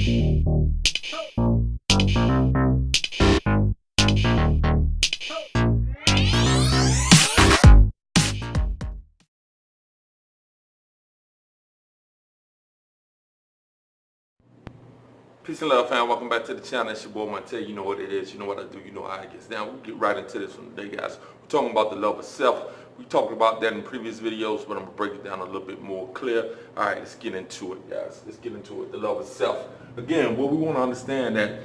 Peace and love, fam. Welcome back to the channel. It's your boy Montel. You know what it is. You know what I do. You know how it gets down. We'll get right into this one today, guys. We're talking about the love of self. We talked about that in previous videos, but I'm going to break it down a little bit more clear. All right, let's get into it, guys. Let's get into it. The love of self. Again, what we want to understand that,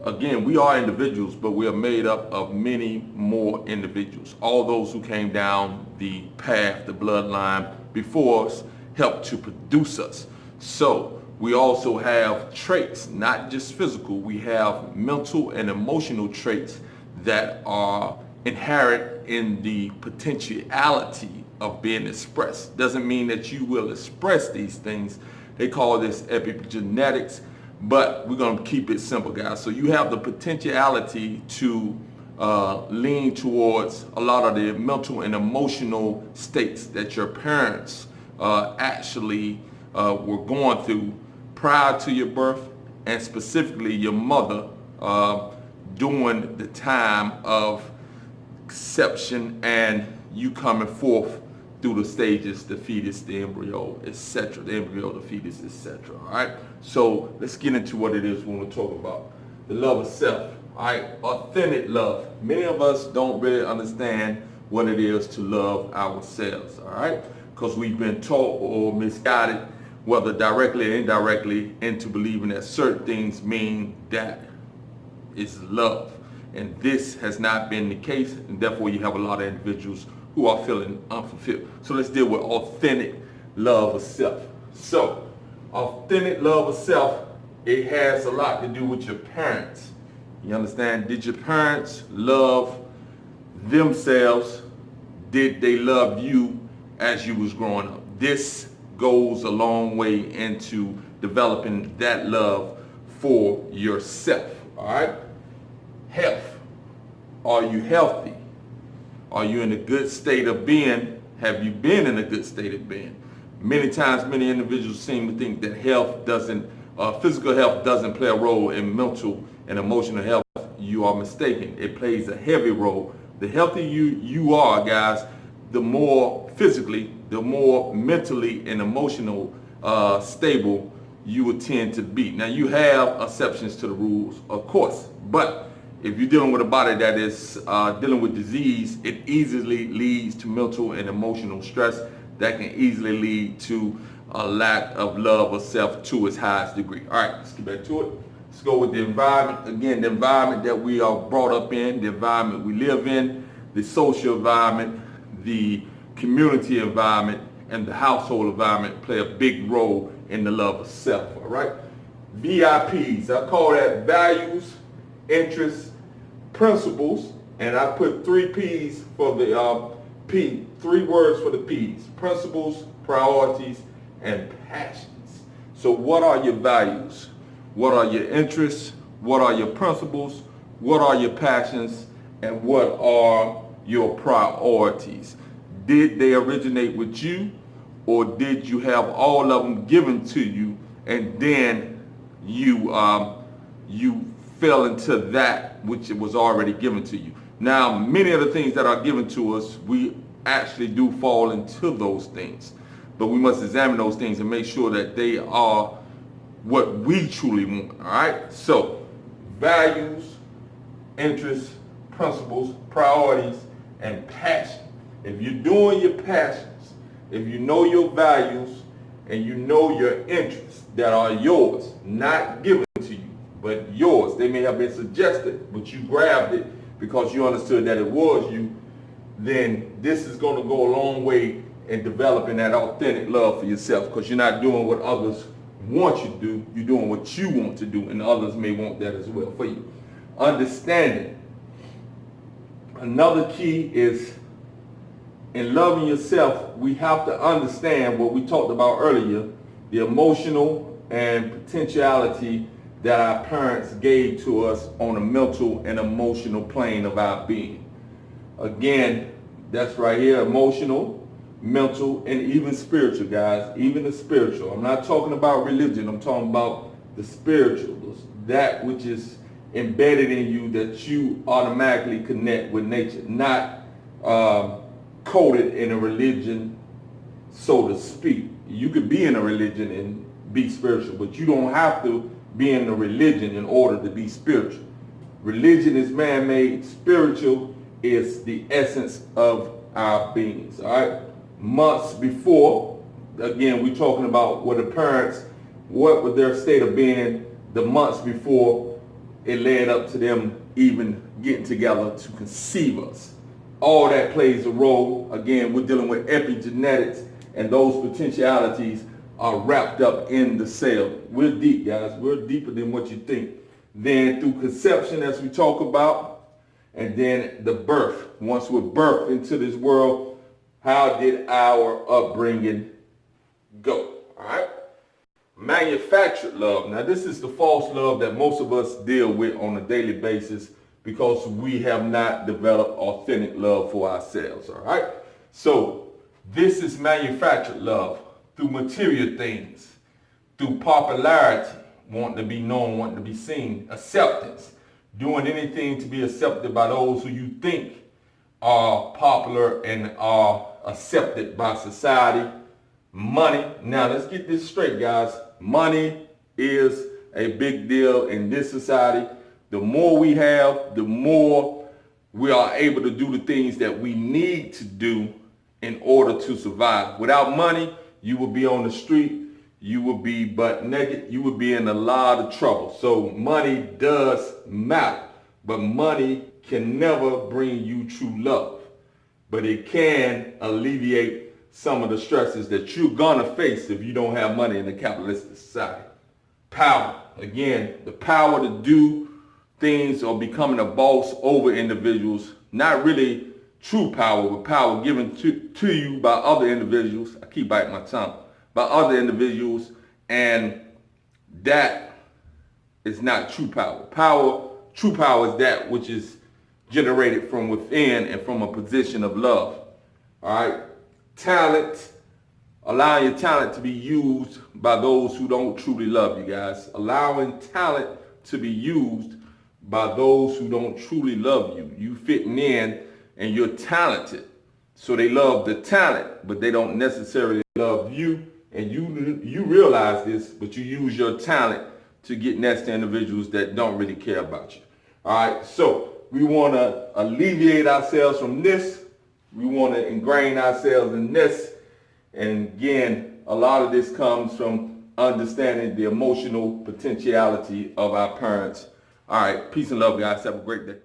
again, we are individuals, but we are made up of many more individuals. All those who came down the path, the bloodline before us, helped to produce us. So, we also have traits, not just physical. We have mental and emotional traits that are inherent in the potentiality of being expressed. Doesn't mean that you will express these things. They call this epigenetics, but we're going to keep it simple, guys. So you have the potentiality to lean towards a lot of the mental and emotional states that your parents actually were going through prior to your birth, and specifically your mother during the time of conception and you coming forth through the stages, the fetus, the embryo, etc. The embryo, the fetus, etc. All right. So let's get into what it is when we talk about the love of self. All right, authentic love. Many of us don't really understand what it is to love ourselves. All right, because we've been taught or misguided, whether directly or indirectly, into believing that certain things mean that it's love. And this has not been the case, and therefore you have a lot of individuals who are feeling unfulfilled. So let's deal with authentic love of self. So, authentic love of self, it has a lot to do with your parents. You understand? Did your parents love themselves? Did they love you as you was growing up? This goes a long way into developing that love for yourself. All right. Health. Are you healthy? Are you in a good state of being? Have you been in a good state of being? Many times, many individuals seem to think that health doesn't, physical health doesn't play a role in mental and emotional health. You are mistaken. It plays a heavy role. The healthier you are, guys, the more physically, the more mentally and emotional stable you will tend to be. Now, you have exceptions to the rules, of course, but if you're dealing with a body that is dealing with disease, it easily leads to mental and emotional stress that can easily lead to a lack of love of self to its highest degree. All right, let's get back to it. Let's go with the environment. Again, the environment that we are brought up in, the environment we live in, the social environment, the community environment, and the household environment play a big role in the love of self. All right, VIPs, I call that values, interests, principles, and I put 3 P's for the P, 3 words for the P's: principles, priorities, and passions. So what are your values? What are your interests? What are your principles? What are your passions? And what are your priorities? Did they originate with you, or did you have all of them given to you, and then you fell into that which it was already given to you? Now, many of the things that are given to us, we actually do fall into those things, but we must examine those things and make sure that they are what we truly want. All right. So, values, interests, principles, priorities, and passion. If you're doing your passions, if you know your values, and you know your interests that are yours, not given to you, but yours. They may have been suggested, but you grabbed it because you understood that it was you, then this is going to go a long way in developing that authentic love for yourself, because you're not doing what others want you to do, you're doing what you want to do, and others may want that as well for you. Understanding. Another key is, in loving yourself, we have to understand what we talked about earlier, the emotional and potentiality that our parents gave to us on a mental and emotional plane of our being. Again, that's right here, emotional, mental, and even spiritual, guys. Even the spiritual. I'm not talking about religion. I'm talking about the spirituals, that which is embedded in you that you automatically connect with nature, not coded in a religion, so to speak. You could be in a religion and be spiritual, but you don't have to be in a religion in order to be spiritual. Religion is man-made. Spiritual is the essence of our beings. All right. Months before, again, we're talking about what the parents, what was their state of being the months before it led up to them even getting together to conceive us. All that plays a role. Again, we're dealing with epigenetics, and those potentialities are wrapped up in the cell. We're deep, guys. We're deeper than what you think. Then through conception, as we talk about, and then the birth. Once we're birthed into this world, how did our upbringing go? All right. Manufactured love. Now, this is the false love that most of us deal with on a daily basis because we have not developed authentic love for ourselves. All right. So this is manufactured love through material things, through popularity, wanting to be known, wanting to be seen, acceptance, doing anything to be accepted by those who you think are popular and are accepted by society. Money. Now let's get this straight, guys. Money is a big deal in this society. The more we have, the more we are able to do the things that we need to do in order to survive. Without money, you will be on the street. You will be butt naked. You will be in a lot of trouble. So money does matter, but money can never bring you true love. But it can alleviate some of the stresses that you're gonna face if you don't have money in a capitalistic society. Power. Again, the power to do things or becoming a boss over individuals. Not really true power, but power given to you by other individuals. I keep biting my tongue. By other individuals, and that is not true power. True power is that which is generated from within and from a position of love. All right. Talent, allowing your talent to be used by those who don't truly love you, guys. Allowing talent to be used by those who don't truly love you. You fitting in and you're talented. So they love the talent, but they don't necessarily love you. And you realize this, but you use your talent to get next to individuals that don't really care about you. All right, so we want to alleviate ourselves from this. We want to ingrain ourselves in this. And again, a lot of this comes from understanding the emotional potentiality of our parents. All right, peace and love, guys. Have a great day.